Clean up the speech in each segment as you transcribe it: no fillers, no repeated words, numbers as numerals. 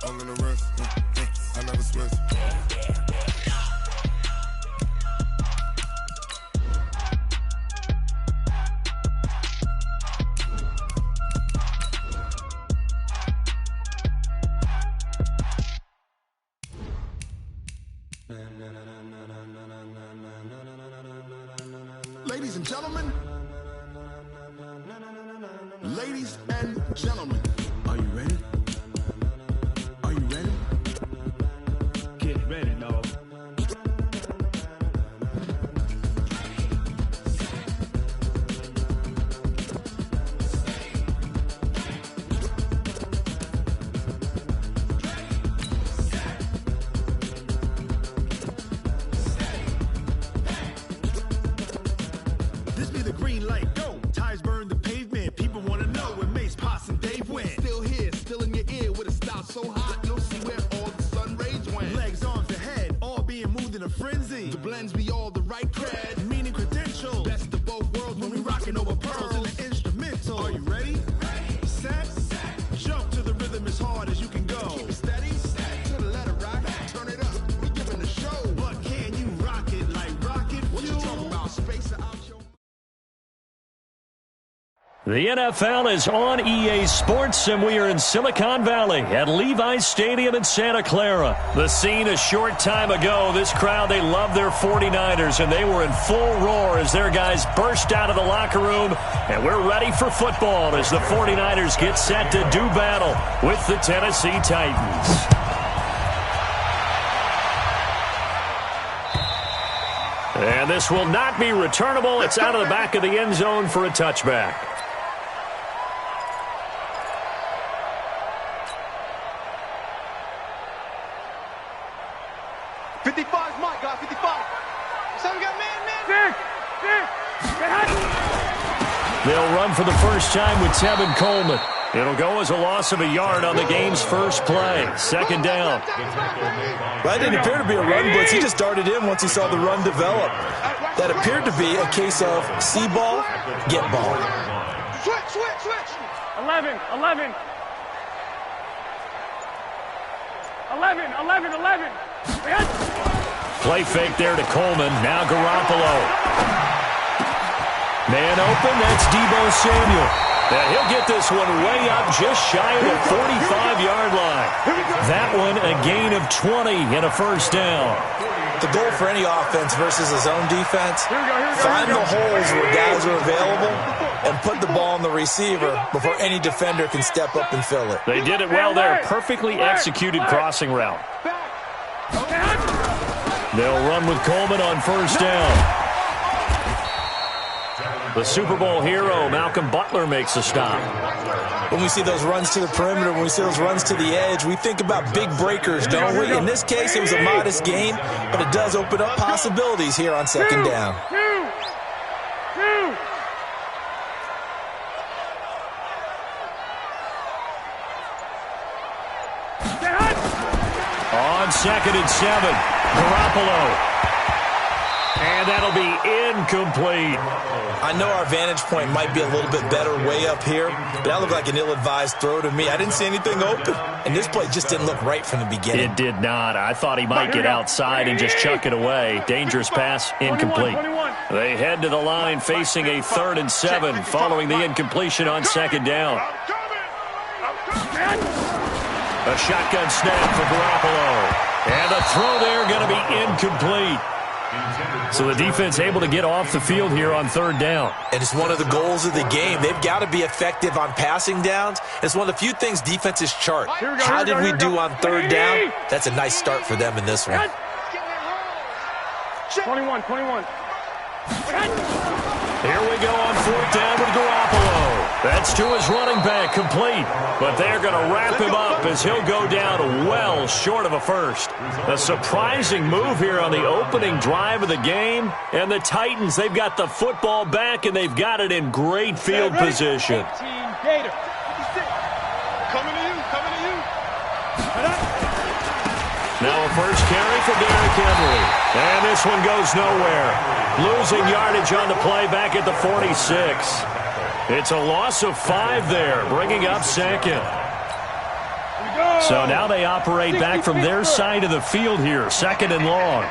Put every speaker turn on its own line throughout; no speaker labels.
I'm in the rest. I never switch.
Ladies and gentlemen, are you ready? Are you ready?
Get ready, dog.
This be the green light, go. Tires burn the pavement. People want to know where Mace, Potts, and Dave went. Still here, still in your ear with a style so hot, you'll see where all the sun rays went. Legs, arms, and head, all being moved in a frenzy. The blends be all the right cred, meaning credentials. Best of both worlds when we rockin' over pearls in the instrumental. Are you ready? Set, jump to the rhythm as hard as you can go. Keep it steady, to the letter rock, turn it up, we giving the show. But can you rock it like rocket fuel? What you talking about, space out your...
The NFL is on EA Sports, and we are in Silicon Valley at Levi's Stadium in Santa Clara. The scene a short time ago, this crowd, they love their 49ers, and they were in full roar as their guys burst out of the locker room, and we're ready for football as the 49ers get set to do battle with the Tennessee Titans. And this will not be returnable. It's out of the back of the end zone for a touchback.
55's Mike, guys, 55. So we got man.
They'll run for the first time with Tevin Coleman. It'll go as a loss of a yard on the game's first play. Second down.
Well, that didn't appear to be a run blitz. He just darted in once he saw the run develop. That appeared to be a case of see ball, get ball.
Switch.
11.
Play fake there to Coleman. Now Garoppolo. Man open, that's Deebo Samuel. Now he'll get this one way up just shy of the 45-yard line. That one a gain of 20 and a first down.
The goal for any offense versus his own defense, find the holes where guys are available and put the ball on the receiver before any defender can step up and fill it.
They did it well there. Perfectly executed crossing route. They'll run with Coleman on first down. The Super Bowl hero, Malcolm Butler, makes a stop.
When we see those runs to the perimeter, when we see those runs to the edge, we think about big breakers, don't we? In this case, it was a modest gain, but it does open up possibilities here on second down.
On 2nd and 7, Garoppolo. And that'll be incomplete.
I know our vantage point might be a little bit better way up here, but that looked like an ill-advised throw to me. I didn't see anything open, and this play just didn't look right from the beginning.
It did not. I thought he might get outside and just chuck it away. Dangerous pass, incomplete. They head to the line facing a 3rd and 7 following the incompletion on second down. A shotgun snap for Garoppolo. And the throw there going to be incomplete. So the defense able to get off the field here on 3rd down.
And it's one of the goals of the game. They've got to be effective on passing downs. It's one of the few things defenses chart. How did we do on 3rd down? That's a nice start for them in this one.
21.
Here we go on 4th down with Garoppolo. That's to his running back, complete. But they're going to wrap him up as he'll go down well short of a first. A surprising move here on the opening drive of the game. And the Titans, they've got the football back, and they've got it in great field position. Now a first carry for Derrick Henry. And this one goes nowhere. Losing yardage on the play back at the 46. It's a loss of 5 there, bringing up 2nd. So now they operate back from their side of the field here. Second and long.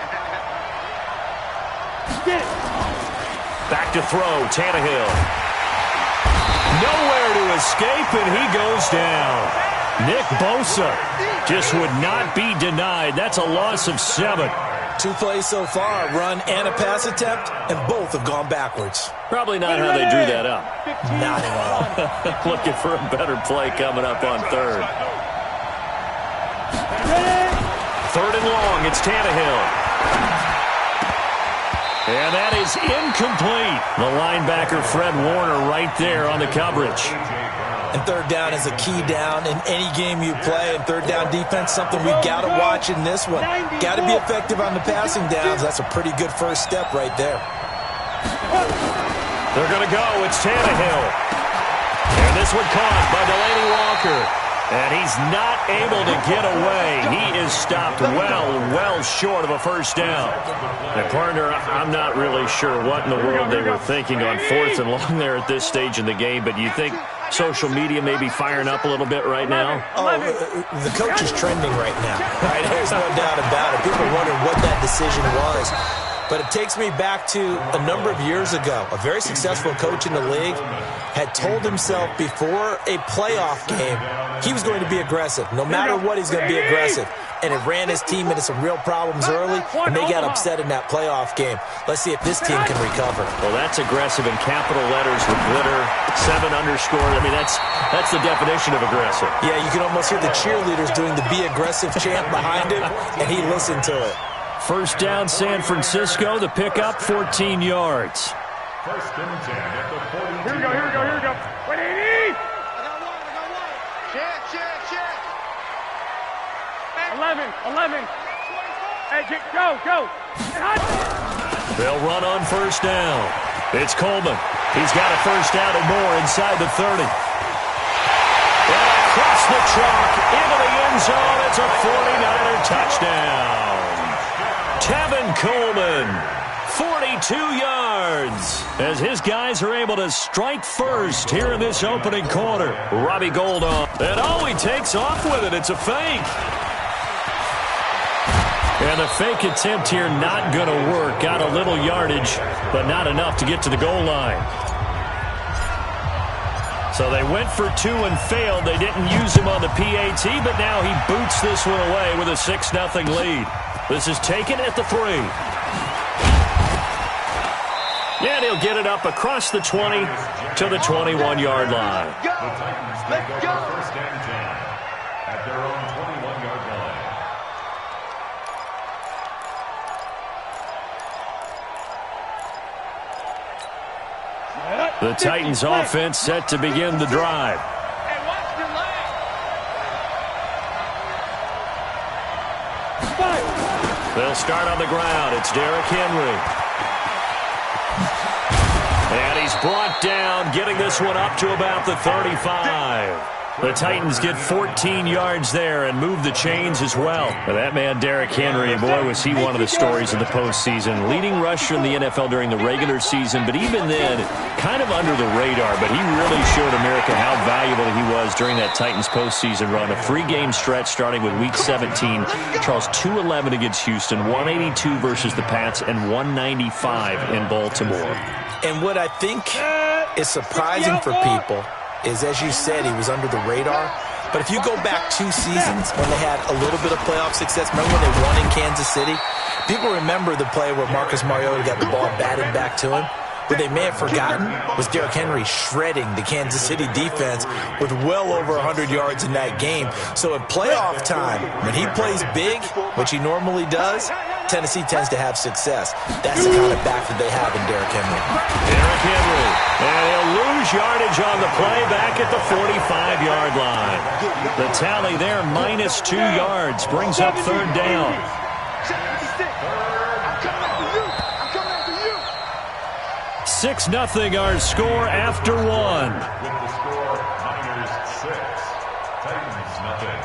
Back to throw, Tannehill. Nowhere to escape, and he goes down. Nick Bosa just would not be denied. That's a loss of 7.
2 plays so far, run and a pass attempt, and both have gone backwards.
Probably not how they drew that up.
Not at all.
Looking for a better play coming up on third. Third and long, it's Tannehill. And that is incomplete. The linebacker, Fred Warner, right there on the coverage.
And third down is a key down in any game you play. And third down defense, something we've got to watch in this one. Got to be effective on the passing downs. That's a pretty good first step right there.
They're going to go. It's Tannehill. And this one caught by Delaney Walker. And he's not able to get away. He is stopped well short of a first down. And partner, I'm not really sure what in the world they were thinking on 4th and long there at this stage in the game, but you think social media may be firing up a little bit right now?
Oh, the coach is trending right now. Right? There's no doubt about it. People are wondering what that decision was. But it takes me back to a number of years ago. A very successful coach in the league had told himself before a playoff game he was going to be aggressive. No matter what, he's going to be aggressive. And it ran his team into some real problems early, and they got upset in that playoff game. Let's see if this team can recover.
Well, that's aggressive in capital letters with glitter, 7 underscore. I mean, that's the definition of aggressive.
Yeah, you can almost hear the cheerleaders doing the Be Aggressive chant behind him, and he listened to it.
First down, San Francisco. The pickup, 14 yards.
First and 10 at the 42. Here we go. Wait, 80!
I got one. Check.
11. Hey, go.
They'll run on first down. It's Coleman. He's got a first down and more inside the 30. And across the chalk into the end zone. It's a 49er touchdown. Tevin Coleman, 42 yards, as his guys are able to strike first here in this opening quarter. Robbie Gould on. And he takes off with it. It's a fake. And the fake attempt here not going to work. Got a little yardage, but not enough to get to the goal line. So they went for 2 and failed. They didn't use him on the PAT, but now he boots this one away with a 6-0 lead. This is taken at the 3. And he'll get it up across the 20 to the 21-yard line.
Let's go.
First and 10 at their own 21-yard line.
The Titans offense set to begin the drive.
Hey, watch the leg.
They'll start on the ground. It's Derrick Henry. And he's brought down, getting this one up to about the 35. The Titans get 14 yards there and move the chains as well. But that man, Derrick Henry, boy, was he one of the stories of the postseason. Leading rusher in the NFL during the regular season, but even then, kind of under the radar. But he really showed America how valuable he was during that Titans postseason run. A 3-game stretch starting with Week 17. Charles, 211 against Houston, 182 versus the Pats, and 195 in Baltimore.
And what I think is surprising for people is, as you said, he was under the radar. But if you go back 2 seasons when they had a little bit of playoff success, remember when they won in Kansas City? People remember the play where Marcus Mariota got the ball batted back to him. What they may have forgotten was Derrick Henry shredding the Kansas City defense with well over 100 yards in that game. So at playoff time, when he plays big, which he normally does, Tennessee tends to have success. That's the kind of back that they have in Derrick Henry.
Derrick Henry, and he'll lose yardage on the play back at the 45-yard line. The tally there, -2 yards, brings up third down. 6-0 our score after 1.
With the score, Niners 6, Titans nothing.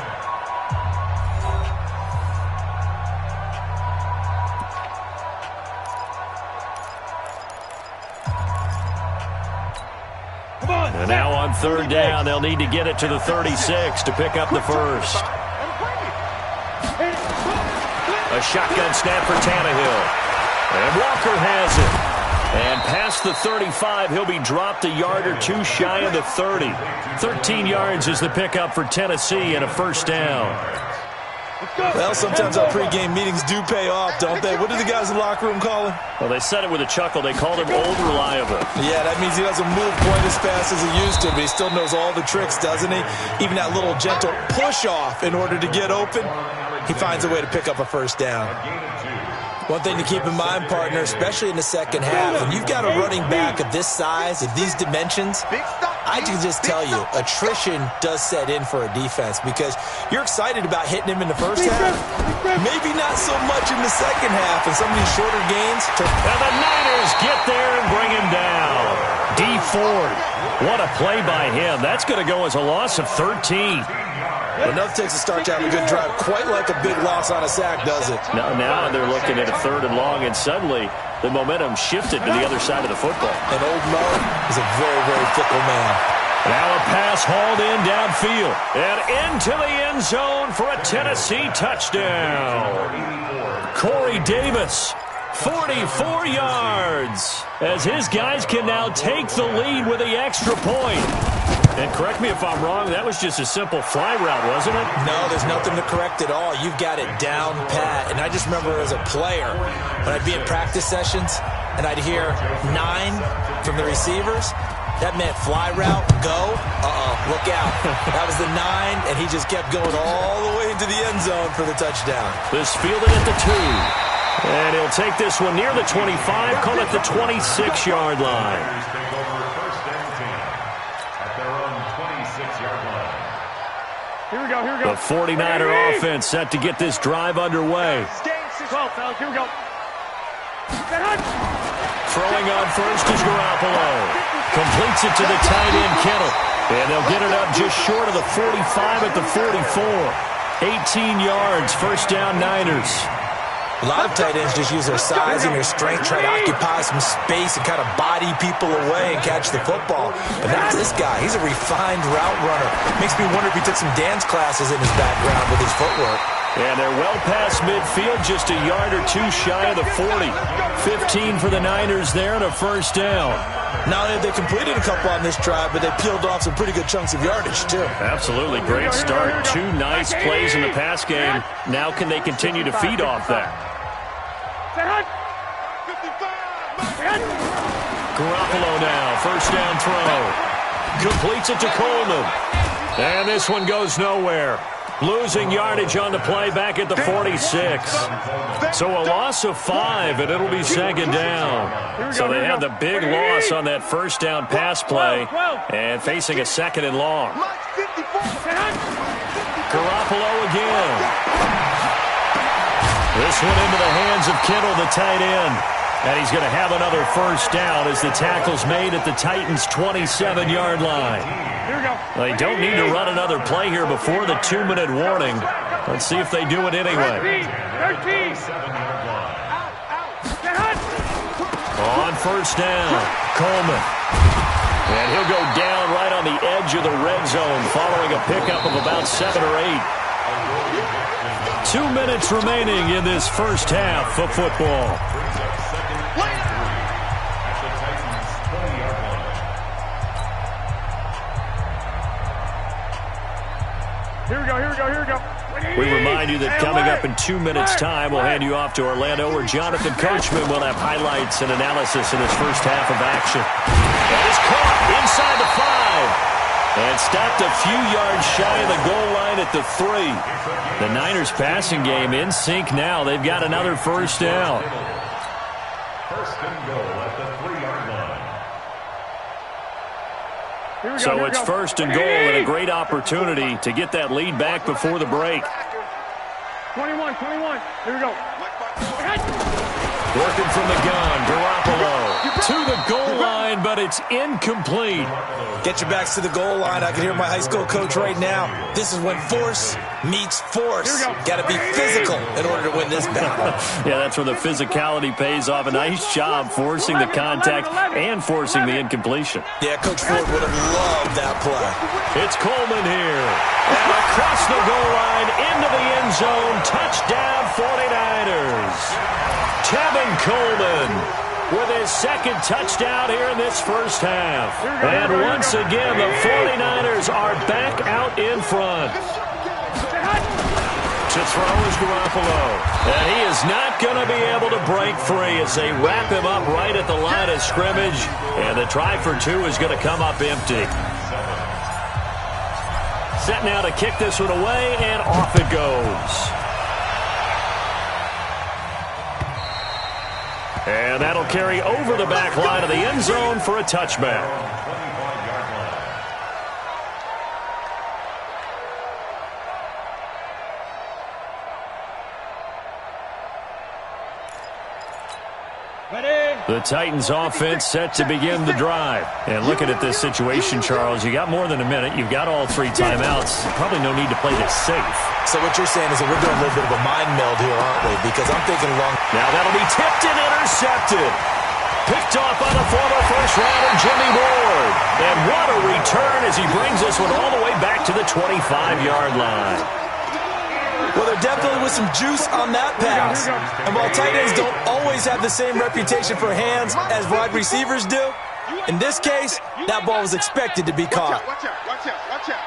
And now on On third down, they'll need to get it to the 36 to pick up the first. A shotgun snap for Tannehill. And Walker has it. And past the 35, he'll be dropped a yard or two shy of the 30. 13 yards is the pickup for Tennessee and a first down.
Well, sometimes our pregame meetings do pay off, don't they? What do the guys in the locker room call him?
Well, they said it with a chuckle. They called him old reliable.
Yeah, that means he doesn't move quite as fast as he used to, but he still knows all the tricks, doesn't he? Even that little gentle push-off in order to get open, he finds a way to pick up a first down. One thing to keep in mind, partner, especially in the second half, when you've got a running back of this size, of these dimensions, I can just tell you, attrition does set in for a defense because you're excited about hitting him in the first half, maybe not so much in the second half, and some of these shorter gains.
And the Niners get there and bring him down. D. Ford, what a play by him. That's going to go as a loss of 13.
Enough takes a start to have a good drive. Quite like a big loss on a sack, does it?
Now they're looking at a third and long, and suddenly the momentum shifted to the other side of the football.
And old Mo is a very, very fickle man.
Now a pass hauled in downfield and into the end zone for a Tennessee touchdown. Corey Davis, 44 yards, as his guys can now take the lead with the extra point. And correct me if I'm wrong, that was just a simple fly route, wasn't it?
No, there's nothing to correct at all. You've got it down pat. And I just remember as a player, when I'd be in practice sessions, and I'd hear 9 from the receivers, that meant fly route, go, look out. That was the 9, and he just kept going all the way into the end zone for the touchdown.
This fielded at the 2. And he'll take this one near the 25, call it the 26-yard line.
Here we go.
The 49er offense set to get this drive underway.
12, fellas. Here we go.
Throwing on first is Garoppolo. Completes it to the tight end, Kittle. And they'll get it up just short of the 45 at the 44. 18 yards, first down Niners.
A lot of tight ends just use their size and their strength, try to occupy some space and kind of body people away and catch the football. But not this guy. He's a refined route runner. Makes me wonder if he took some dance classes in his background with his footwork.
And they're well past midfield, just a yard or two shy of the 40. 15 for the Niners there and a first down.
Not only have they completed a couple on this drive, but they peeled off some pretty good chunks of yardage, too.
Absolutely. Great start. 2 nice plays in the pass game. Now can they continue to feed off that? Garoppolo now, first down throw. Completes it to Coleman. And this one goes nowhere. Losing yardage on the play back at the 46. So a loss of 5, and it'll be second down. So they had the big loss on that first down pass play and facing a second and long. Garoppolo again. This one into the hands of Kittle, the tight end. And he's going to have another first down as the tackle's made at the Titans' 27-yard line. They don't need to run another play here before the 2-minute warning. Let's see if they do it anyway.
13.
On first down, Coleman. And he'll go down right on the edge of the red zone following a pickup of about 7 or 8. 2 minutes remaining in this first half of football.
Here we go.
We remind you that coming up in 2 minutes' time, we'll hand you off to Orlando, where Jonathan Coachman will have highlights and analysis in his first half of action. That is caught inside the 5. And stopped a few yards shy of the goal line at the 3. The Niners passing game in sync now. They've got another first down.
First and goal at the 3-yard line.
So it's first and goal and a great opportunity to get that lead back before the break.
21. Here we go.
Working from the gun, Garoppolo to the goal line, but it's incomplete.
Get your backs to the goal line. I can hear my high school coach right now. This is when force meets force. Got to be physical in order to win this battle.
Yeah, that's where the physicality pays off. A nice job forcing the contact and forcing the incompletion.
Yeah, Coach Ford would have loved that play.
It's Coleman here. And across the goal line, into the end zone. Touchdown, 49ers. Kevin Coleman with his second touchdown here in this first half. And once again, the 49ers are back out in front. To throw is Garoppolo. And he is not going to be able to break free as they wrap him up right at the line of scrimmage. And the try for two is going to come up empty. Set now to kick this one away, and off it goes. And that'll carry over the back line of the end zone for a touchback. The Titans offense set to begin the drive. And looking at this situation, Charles, you got more than a minute. You've got all three timeouts. Probably no need to play this safe.
So what you're saying is that we're doing a little bit of a mind meld here, aren't we? Because I'm thinking along.
Now that'll be tipped and intercepted. Picked off by the former first-rounder Jimmy Ward. And what a return as he brings this one all the way back to the 25-yard line.
Well, there definitely was some juice on that pass. And while tight ends don't always have the same reputation for hands as wide receivers do, in this case, that ball was expected to be caught.
Watch out, watch out, watch out.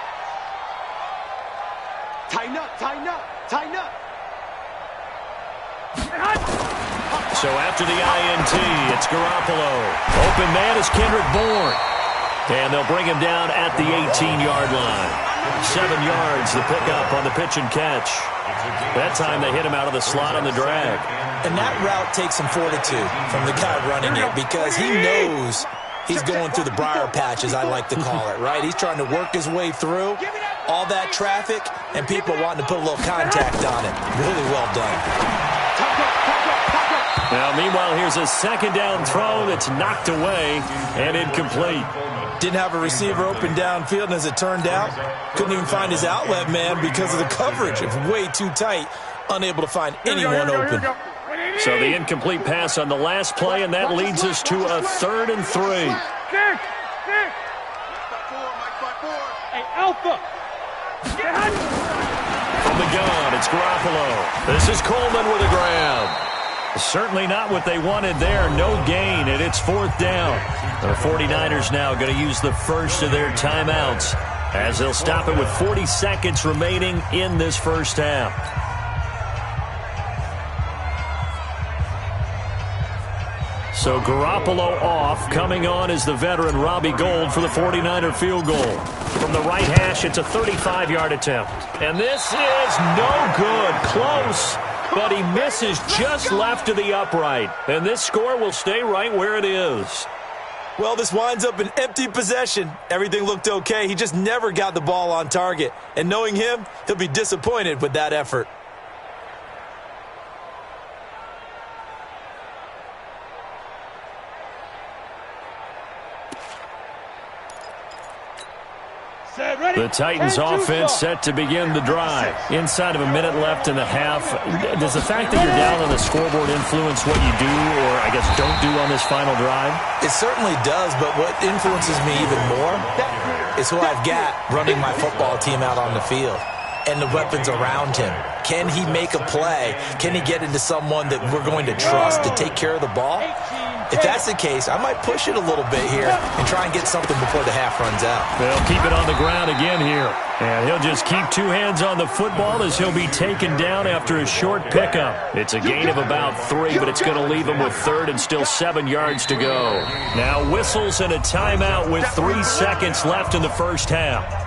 Tighten up, tighten up, tighten up.
So after the INT, it's Garoppolo. Open man is Kendrick Bourne. And they'll bring him down at the 18-yard line. 7 yards, the pickup on the pitch and catch. That time they hit him out of the slot on the drag.
And that route takes some fortitude from the guy running it because he knows he's going through the briar patch, as I like to call it, right? He's trying to work his way through all that traffic and people wanting to put a little contact on it. Really well done.
Now, meanwhile, here's a second down throw that's knocked away and incomplete.
Didn't have a receiver open downfield, and as it turned out, couldn't even find his outlet man because of the coverage. It was way too tight, unable to find anyone open.
So the incomplete pass on the last play, and that leads us to a 3rd and 3.
Hey, Alpha.
From the gun, it's Garoppolo. This is Coleman with a grab. Certainly not what they wanted there. No gain, and it's 4th down. The 49ers now going to use the first of their timeouts as they'll stop it with 40 seconds remaining in this first half. So Garoppolo off. Coming on is the veteran Robbie Gould for the 49er field goal. From the right hash, it's a 35-yard attempt. And this is no good. Close. But he misses just left of the upright. And this score will stay right where it is.
Well, this winds up an empty possession. Everything looked okay. He just never got the ball on target. And knowing him, he'll be disappointed with that effort.
The Titans offense set to begin the drive. Inside of a minute left in the half. Does the fact that you're down on the scoreboard influence what you do or, I guess, don't do on this final drive?
It certainly does, but what influences me even more is who I've got running my football team out on the field and the weapons around him. Can he make a play? Can he get into someone that we're going to trust to take care of the ball? If that's the case, I might push it a little bit here and try and get something before the half runs out.
They'll keep it on the ground again here. And he'll just keep 2 hands on the football as he'll be taken down after a short pickup. It's a gain of about 3, but it's going to leave him with 3rd and still 7 yards to go. Now whistles and a timeout with 3 seconds left in the first half.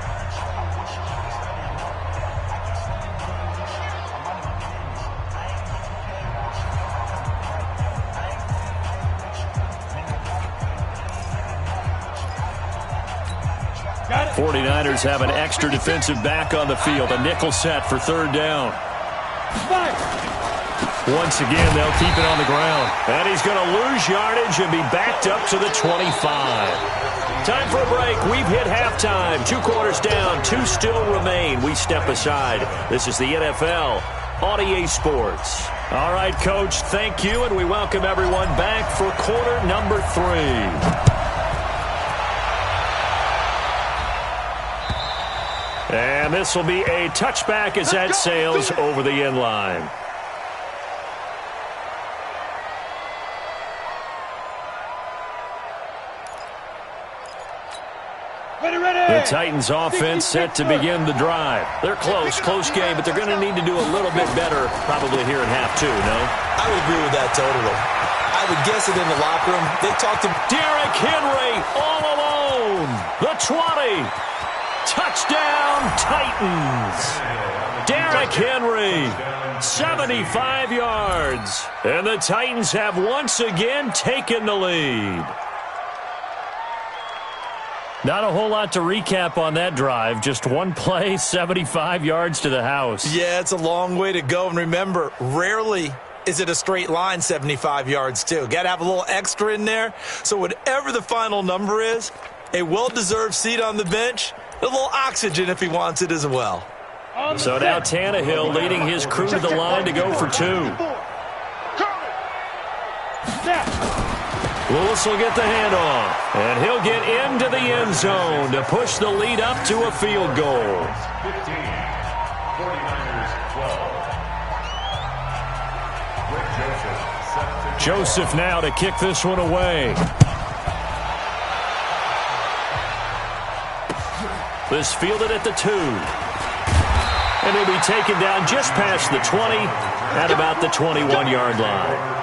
Got it.
49ers have an extra defensive back on the field. A nickel set for third down. Once again, they'll keep it on the ground. And he's going to lose yardage and be backed up to the 25. Time for a break. We've hit halftime. 2 quarters down. 2 still remain. We step aside. This is the NFL on EA Sports. All right, Coach, thank you, and we welcome everyone back for quarter number 3. And this will be a touchback as that sails over the end line. The Titans offense set to begin the drive. They're close game, but they're going to need to do a little bit better probably here in half 2, no?
I would agree with that totally. I would guess it in the locker room. They talked to
Derrick Henry all alone. The 20. Touchdown, Titans. Derrick Henry, 75 yards. And the Titans have once again taken the lead. Not a whole lot to recap on that drive. Just one play, 75 yards to the house.
Yeah, it's a long way to go. And remember, rarely is it a straight line 75 yards, too. Got to have a little extra in there. So whatever the final number is, a well-deserved seat on the bench, a little oxygen if he wants it as well.
So now Tannehill leading his crew to the line to go for 2. Lewis will get the handoff, and he'll get into the end zone to push the lead up to a field goal.
15, 49ers 12.
Joseph now to kick this one away. This fielded at the 2. And he'll be taken down just past the 20 at about the 21-yard line.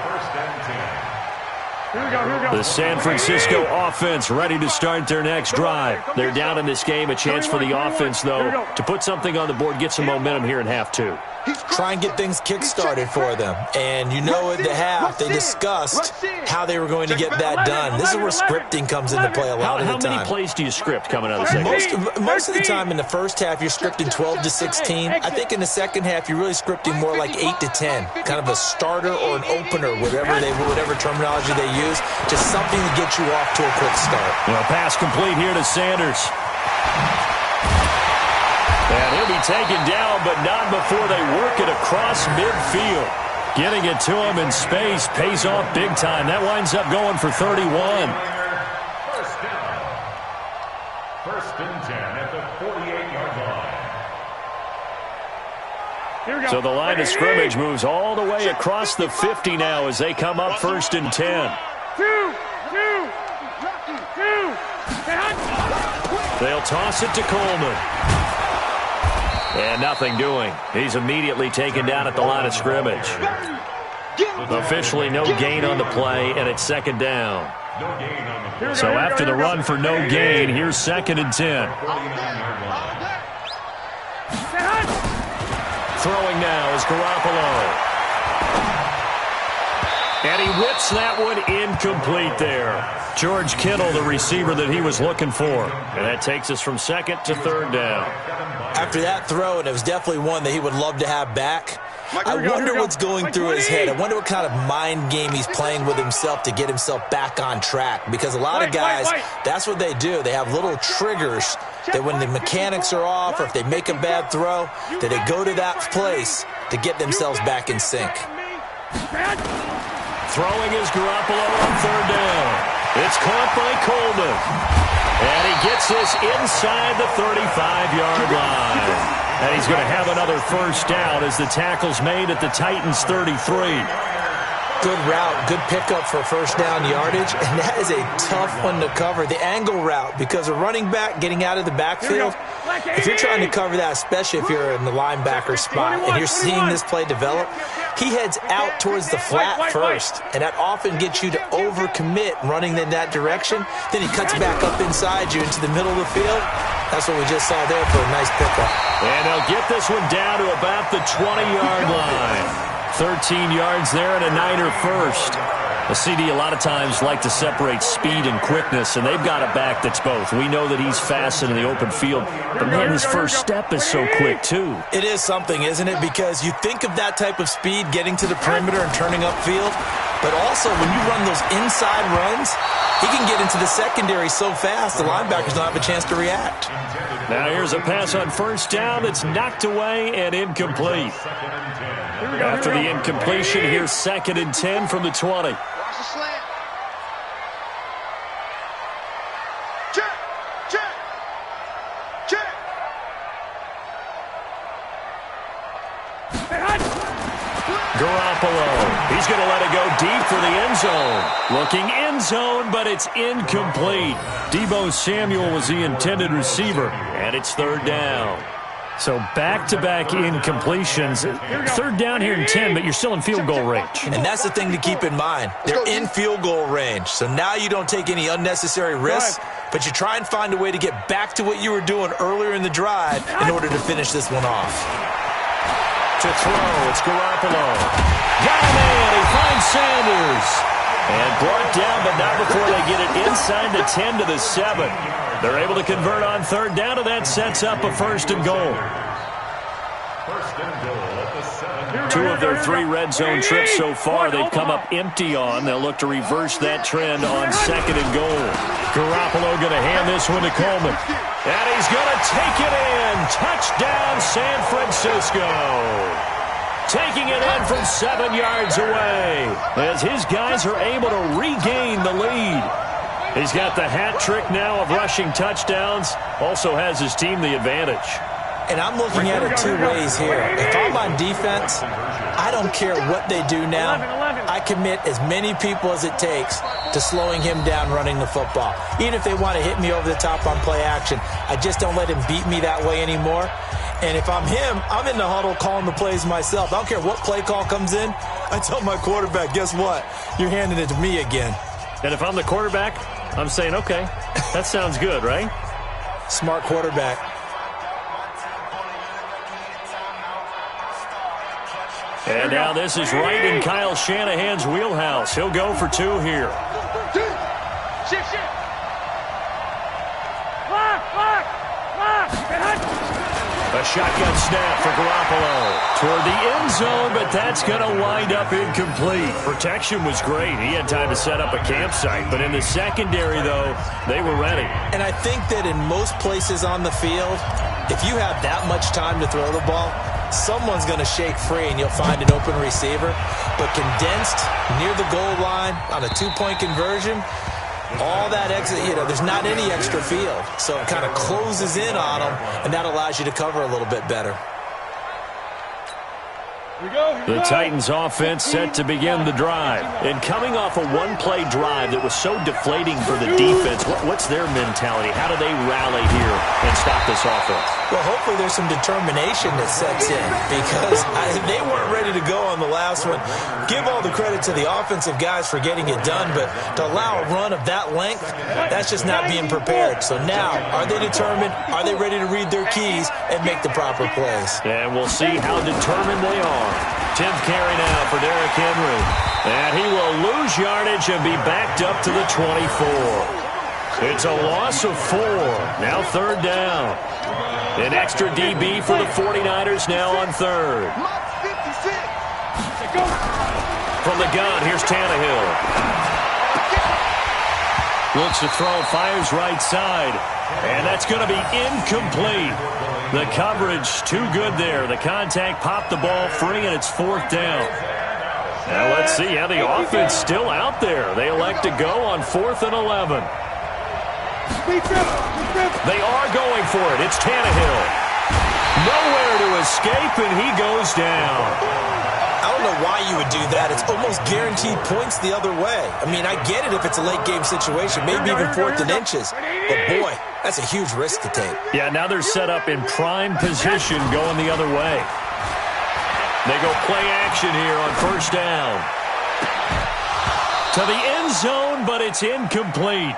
The San Francisco offense ready to start their next drive. They're down in this game. A chance for the offense, though, to put something on the board, get some momentum here in half 2.
Try and get things kick-started for them. And you know at the half, they discussed how they were going to get that done. This is where scripting comes into play a lot of the time.
How many plays do you script coming out of the second?
Most of the time in the first half, you're scripting 12 to 16. I think in the second half, you're really scripting more like 8 to 10. Kind of a starter or an opener, whatever terminology they use. Just something to get you off to a quick start.
Well, pass complete here to Sanders. And he'll be taken down, but not before they work it across midfield. Getting it to him in space pays off big time. That winds up going for 31.
First down. First and 10 at the 48-yard line.
So the line of scrimmage moves all the way across the 50 now as they come up first and 10. They'll toss it to Coleman. And nothing doing. He's immediately taken down at the line of scrimmage. Officially no gain on the play, and it's second down. So after the run for no gain, here's second and 10. Throwing now is Garoppolo. And he whips that one incomplete there. George Kittle, the receiver that he was looking for. And that takes us from second to third down.
After that throw, and it was definitely one that he would love to have back, I wonder what's going through his head. I wonder what kind of mind game he's playing with himself to get himself back on track. Because a lot of guys, that's what they do. They have little triggers that when the mechanics are off or if they make a bad throw, that they go to that place to get themselves back in sync.
Throwing is Garoppolo on third down. It's caught by Coleman. And he gets this inside the 35-yard line. And he's going to have another first down as the tackle's made at the Titans' 33.
Good route, good pickup for first down yardage, and that is a tough one to cover. The angle route, because a running back getting out of the backfield, if you're trying to cover that, especially if you're in the linebacker spot, and you're seeing this play develop, he heads out towards the flat first, and that often gets you to overcommit running in that direction. Then he cuts back up inside you into the middle of the field. That's what we just saw there for a nice pickup.
And they'll get this one down to about the 20-yard line. 13 yards there and a Niner first. Well, CD, a lot of times like to separate speed and quickness, and they've got a back that's both. We know that he's fast in the open field, but, man, his first step is so quick, too.
It is something, isn't it? Because you think of that type of speed getting to the perimeter and turning upfield, but also when you run those inside runs, he can get into the secondary so fast the linebackers don't have a chance to react.
Now here's a pass on first down that's knocked away and incomplete. After the incompletion, here's 2nd and 10 from the 20.
Watch the slant. Check. Check. Check.
Garoppolo. He's going to let it go deep for the end zone. Looking end zone, but it's incomplete. Deebo Samuel was the intended receiver, and it's 3rd down. So back-to-back incompletions. 3rd down here in 10, but you're still in field goal range.
And that's the thing to keep in mind. They're in field goal range. So now you don't take any unnecessary risks, but you try and find a way to get back to what you were doing earlier in the drive in order to finish this one off.
To throw, it's Garoppolo. Got a man, he finds Sanders. And brought down, but not before they get it inside the 10 to the 7. They're able to convert on 3rd down, and that sets up a 1st and goal.
1st and goal at the 7.
2 of their 3 red zone trips so far they've come up empty on. They'll look to reverse that trend on 2nd and goal. Garoppolo going to hand this one to Coleman. And he's going to take it in. Touchdown, San Francisco. Taking it in from 7 yards away as his guys are able to regain the lead. He's got the hat trick now of rushing touchdowns. Also has his team the advantage.
And I'm looking at it 2 ways here. If I'm on defense, I don't care what they do now. I commit as many people as it takes to slowing him down running the football. Even if they want to hit me over the top on play action, I just don't let him beat me that way anymore. And if I'm him, I'm in the huddle calling the plays myself. I don't care what play call comes in. I tell my quarterback, guess what? You're handing it to me again.
And if I'm the quarterback, I'm saying, okay, that sounds good, right?
Smart quarterback.
And now this is right in Kyle Shanahan's wheelhouse. He'll go for 2 here.
Shift.
A shotgun snap for Garoppolo toward the end zone, but that's going to wind up incomplete. Protection was great. He had time to set up a campsite, but in the secondary, though, they were ready.
And I think that in most places on the field, if you have that much time to throw the ball, someone's going to shake free and you'll find an open receiver. But condensed near the goal line on a 2-point conversion, all that exit, there's not any extra field. So it kind of closes in on them, and that allows you to cover a little bit better.
The Titans offense set to begin the drive. And coming off a one-play drive that was so deflating for the defense, what's their mentality? How do they rally here and stop this offense?
Well, hopefully there's some determination that sets in because they weren't ready to go on the last one. Give all the credit to the offensive guys for getting it done, but to allow a run of that length, that's just not being prepared. So now, are they determined? Are they ready to read their keys and make the proper plays?
And we'll see how determined they are. 10th carry now for Derrick Henry. And he will lose yardage and be backed up to the 24. It's a loss of 4. Now 3rd down. An extra DB for the 49ers now on 3rd. From the gun, here's Tannehill. Looks to throw, fires right side. And that's going to be incomplete. The coverage too good there. The contact popped the ball free, and it's 4th down. Now let's see how the offense still out there. They elect to go on 4th and 11. They are going for it. It's Tannehill. Nowhere to escape, and he goes down.
I don't know why you would do that. It's almost guaranteed points the other way. I mean, I get it if it's a late-game situation, maybe even 4th and inches. But, boy, that's a huge risk to take.
Yeah, now they're set up in prime position going the other way. They go play action here on 1st down. To the end zone, but it's incomplete.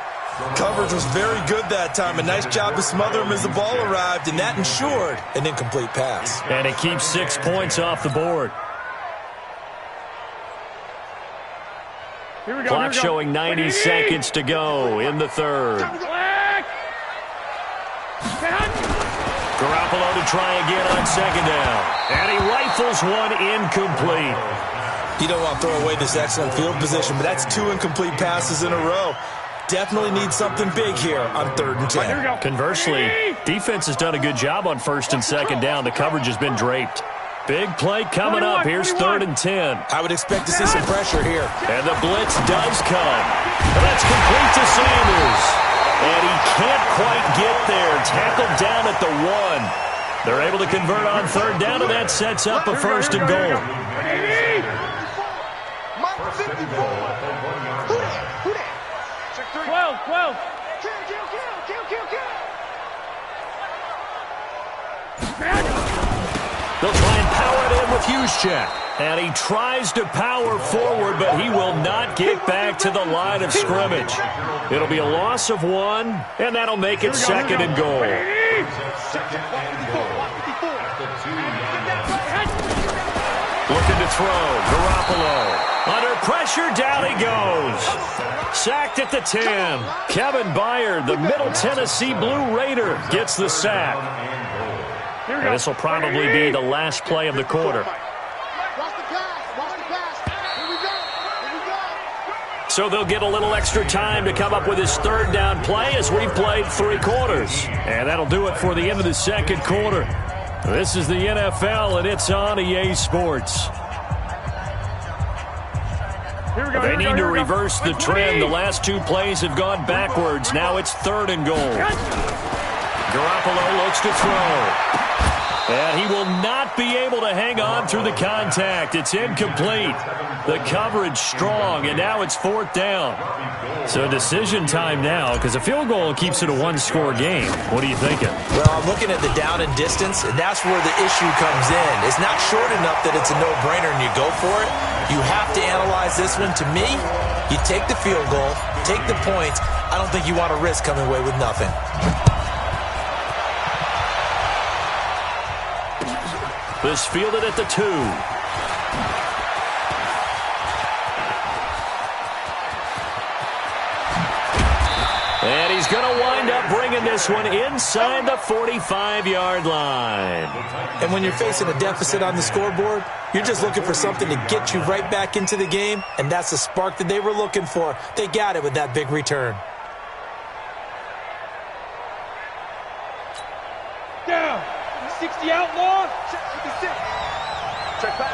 Coverage was very good that time. A nice job to smother him as the ball arrived, and that ensured an incomplete pass.
And it keeps 6 points off the board. Clock showing 90 seconds to go in the third. Garoppolo to try again on second down. And he rifles one incomplete.
You don't want to throw away this excellent field position, but that's 2 incomplete passes in a row. Definitely need something big here on 3rd and 10.
Conversely, defense has done a good job on 1st and 2nd down. The coverage has been draped. Big play coming up. Here's 3rd and 10.
I would expect to see some pressure here.
And the blitz does come. That's complete to Sanders. And he can't quite get there. Tackled down at the 1. They're able to convert on 3rd down, and that sets up a 1st and goal.
Who that? Check 3.
12.
They'll try and power it in with Juszczyk. And he tries to power forward, but he will not get back to the line of scrimmage. It'll be a loss of 1, and that'll make it 2nd and goal. Looking to throw. Garoppolo. Under pressure, down he goes. Sacked at the 10. Kevin Byard, the Middle Tennessee Blue Raider, gets the sack. And this will probably be the last play of the quarter. So they'll get a little extra time to come up with his 3rd down play as we've played 3 quarters. And that'll do it for the end of the 2nd quarter. This is the NFL, and it's on EA Sports. They need to reverse the trend. The last 2 plays have gone backwards. Now it's 3rd and goal. Garoppolo looks to throw. And he will not be able to hang on through the contact. It's incomplete. The coverage strong, and now it's 4th down. So decision time now, because a field goal keeps it a 1-score game. What are you thinking?
Well, I'm looking at the down and distance, and that's where the issue comes in. It's not short enough that it's a no-brainer and you go for it. You have to analyze this one. To me, you take the field goal, take the points. I don't think you want to risk coming away with nothing.
This fielded at the 2. And he's going to wind up bringing this one inside the 45-yard line.
And when you're facing a deficit on the scoreboard, you're just looking for something to get you right back into the game, and that's the spark that they were looking for. They got it with that big return.
Down. 60 outlaw.
Check back.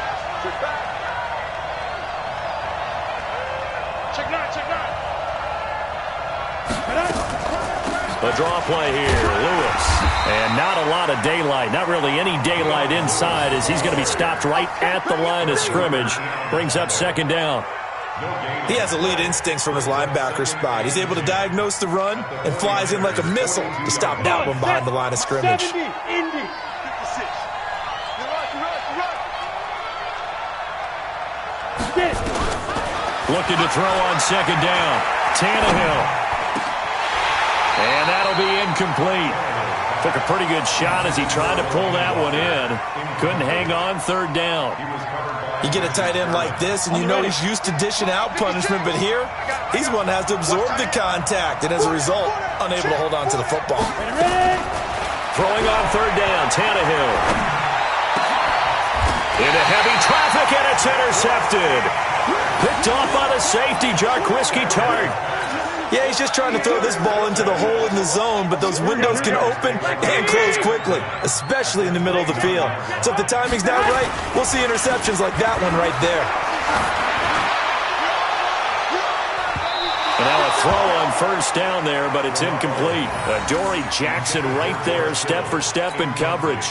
Check 9.
The draw play here, Lewis. And not a lot of daylight, not really any daylight inside as he's going to be stopped right at the line of scrimmage. Brings up 2nd down.
He has elite instincts from his linebacker spot. He's able to diagnose the run and flies in like a missile to stop that one behind the line of scrimmage.
70, Indy.
56.
Looking to throw on 2nd down. Tannehill. And that'll be incomplete. Took a pretty good shot as he tried to pull that one in. Couldn't hang on 3rd down.
You get a tight end like this, and you know he's used to dishing out punishment, but here, he's one that has to absorb the contact, and as a result, unable to hold on to the football.
Throwing on 3rd down, Tannehill. Into heavy traffic, and it's intercepted. Picked off by the safety, Jarquiski Tart.
Yeah, he's just trying to throw this ball into the hole in the zone, but those windows can open and close quickly, especially in the middle of the field. So if the timing's not right, we'll see interceptions like that one right there.
And now a throw on 1st down there, but it's incomplete. Dory Jackson right there, step for step in coverage.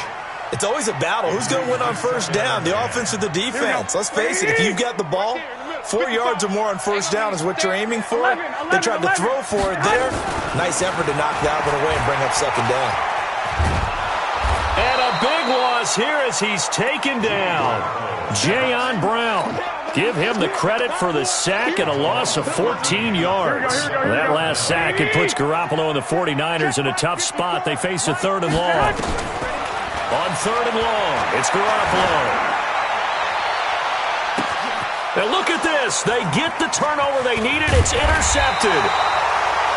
It's always a battle. Who's going to win on 1st down, the offense or the defense? Let's face it, if you've got the ball, 4 yards or more on 1st down is what you're aiming for. They tried to throw for it there. Nice effort to knock that one away and bring up 2nd down.
And a big loss here as he's taken down. Jayon Brown. Give him the credit for the sack and a loss of 14 yards. That last sack, it puts Garoppolo and the 49ers in a tough spot. They face a 3rd and long. On 3rd and long, it's Garoppolo. And look at this. They get the turnover they needed. It's intercepted.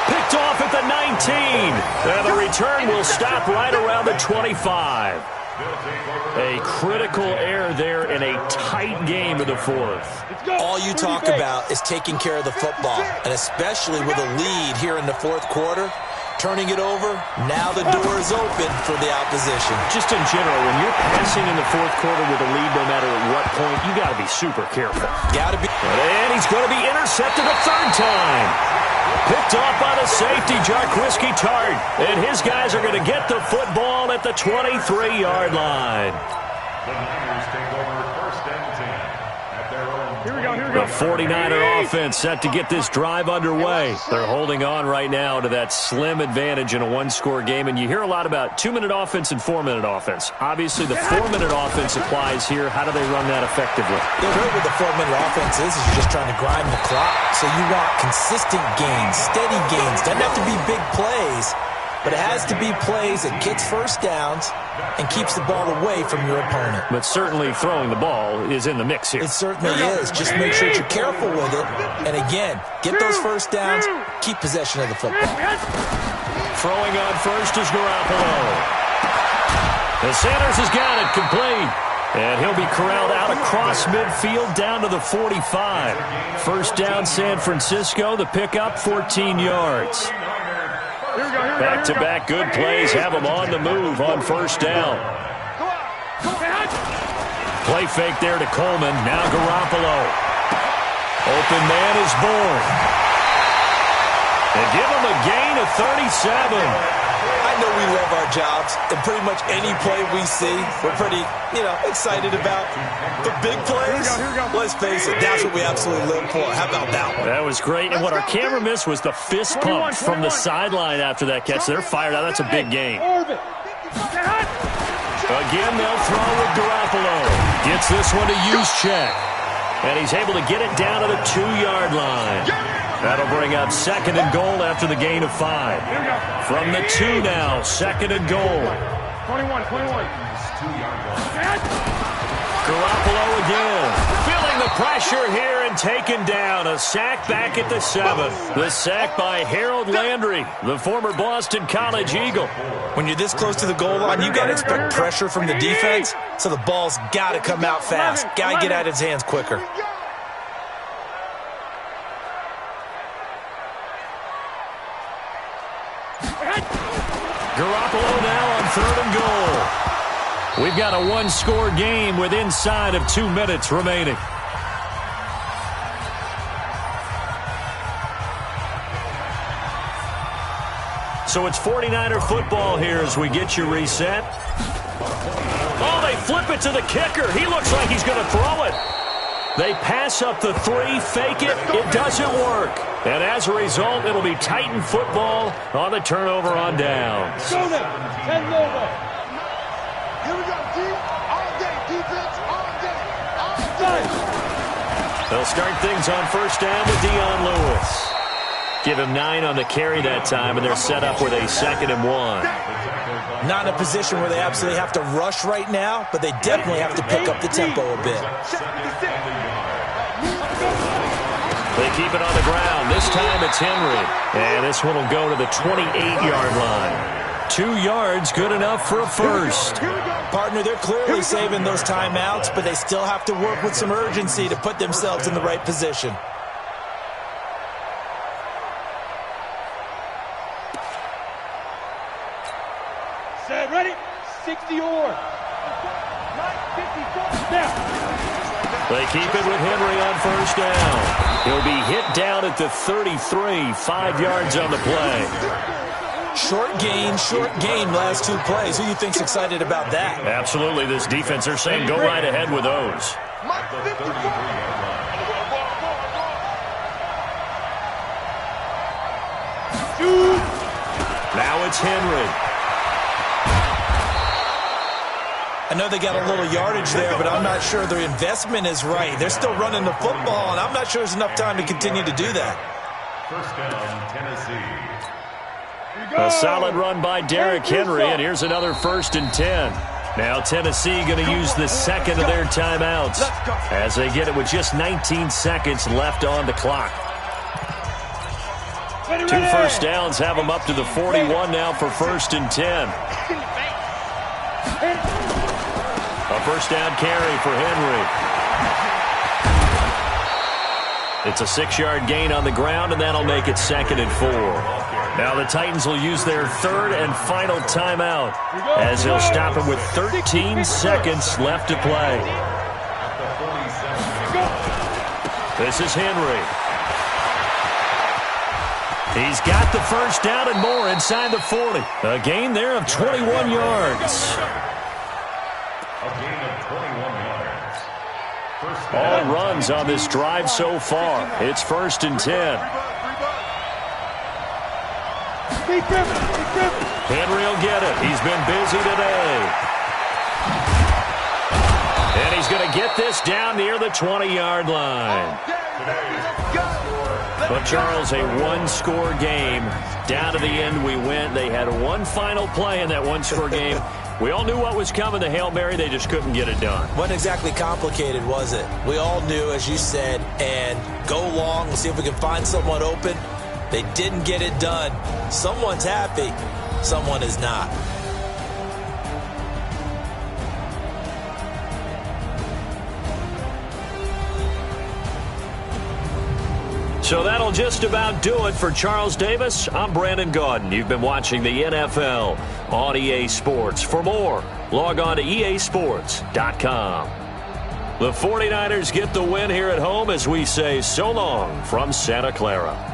Picked off at the 19. And the return will stop right around the 25. A critical error there in a tight game in the fourth.
All you talk about is taking care of the football, and especially with a lead here in the fourth quarter. Turning it over, now the door is open for the opposition.
Just in general, when you're passing in the fourth quarter with a lead, no matter at what point, you got to be super careful.
Got to be.
And he's going to be intercepted a third time. Picked off by the safety, Jarquiski Tart. And his guys are going to get the football at the 23-yard line.
The Niners take over first and 10 at their own.
Here we go.
The 49er offense set to get this drive underway. They're holding on right now to that slim advantage in a one-score game. And you hear a lot about 2-minute offense and 4-minute offense. Obviously, the 4-minute offense applies here. How do they run that effectively?
The way with the 4-minute offense is you're just trying to grind the clock. So you want consistent gains, steady gains. Doesn't have to be big plays, but it has to be plays that gets first downs and keeps the ball away from your opponent.
But certainly throwing the ball is in the mix here.
It certainly is. Just make sure that you're careful with it. And again, get those first downs, keep possession of the football.
Throwing on first is Garoppolo. And Sanders has got it complete. And he'll be corralled out across midfield down to the 45. First down, San Francisco. The pickup, 14 yards. Back-to-back good plays have them on the move on first down. Play fake there to Coleman. Now Garoppolo. Open man is born. They give him a gain of 37.
I know we love our jobs, and pretty much any play we see, we're pretty, excited about. The big plays, let's face it, that's what we absolutely live for. How about that one?
That was great, and what our camera missed was the fist pump from the sideline after that catch. They're fired out. That's a big gain. Again, they'll throw with Garoppolo. Gets this one to Juszczyk. And he's able to get it down to the 2-yard line. That'll bring up second and goal after the gain of 5. From the 2 now, second and goal.
21.
Garoppolo again. Feeling the pressure here and taken down. A sack back at the 7. The sack by Harold Landry, the former Boston College Eagle.
When you're this close to the goal line, you got to expect pressure from the defense, so the ball's got to come out fast. Got to get out of his hands quicker.
Garoppolo now on third and goal. We've got a one-score game with inside of 2 minutes remaining. So it's 49er football here as we get you reset. Oh, they flip it to the kicker. He looks like he's going to throw it. They pass up the 3, fake it. It doesn't work. And as a result, it'll be Titan football on the turnover on downs.
Go now. 10 over.
Here we go, D. All day. Defense all day. All day.
They'll start things on first down with Dion Lewis. Give him 9 on the carry that time, and they're set up with a 2nd and 1.
Not in a position where they absolutely have to rush right now, but they definitely have to pick up the tempo a bit.
They keep it on the ground. This time it's Henry. And this one will go to the 28-yard line. 2 yards, good enough for a first.
Partner, they're clearly saving those timeouts, but they still have to work with some urgency to put themselves in the right position.
Set, ready? 60 or. Now.
They keep it with Henry on first down. He'll be hit down at the 33, 5 yards on the play.
Short gain, last 2 plays. Who do you think's excited about that?
Absolutely, this defense, they're saying go right ahead with those. Now it's Henry.
I know they got a little yardage there, but I'm not sure their investment is right. They're still running the football, and I'm not sure there's enough time to continue to do that.
First down, Tennessee.
A solid run by Derrick Henry, and here's another 1st and 10. Now Tennessee going to use the second of their timeouts as they get it with just 19 seconds left on the clock. 2 first downs have them up to the 41 now for 1st and 10. A first down carry for Henry. It's a 6-yard gain on the ground, and that'll make it 2nd and 4. Now the Titans will use their 3rd and final timeout as they'll stop it with 13 seconds left to play. This is Henry. He's got the first down and more inside the 40. A gain there of 21 yards.
A gain of 21 yards.
All runs on this drive so far. It's 1st and 10. Henry will get it. He's been busy today. And he's going to get this down near the 20-yard line. But, Charles, a one-score game. Down to the end we went. They had one final play in that one-score game. We all knew what was coming, the Hail Mary. They just couldn't get it done.
Wasn't exactly complicated, was it? We all knew, as you said, and go long and see if we can find someone open. They didn't get it done. Someone's happy. Someone is not.
So that'll just about do it for Charles Davis. I'm Brandon Gaudin. You've been watching the NFL on EA Sports. For more, log on to easports.com. The 49ers get the win here at home as we say so long from Santa Clara.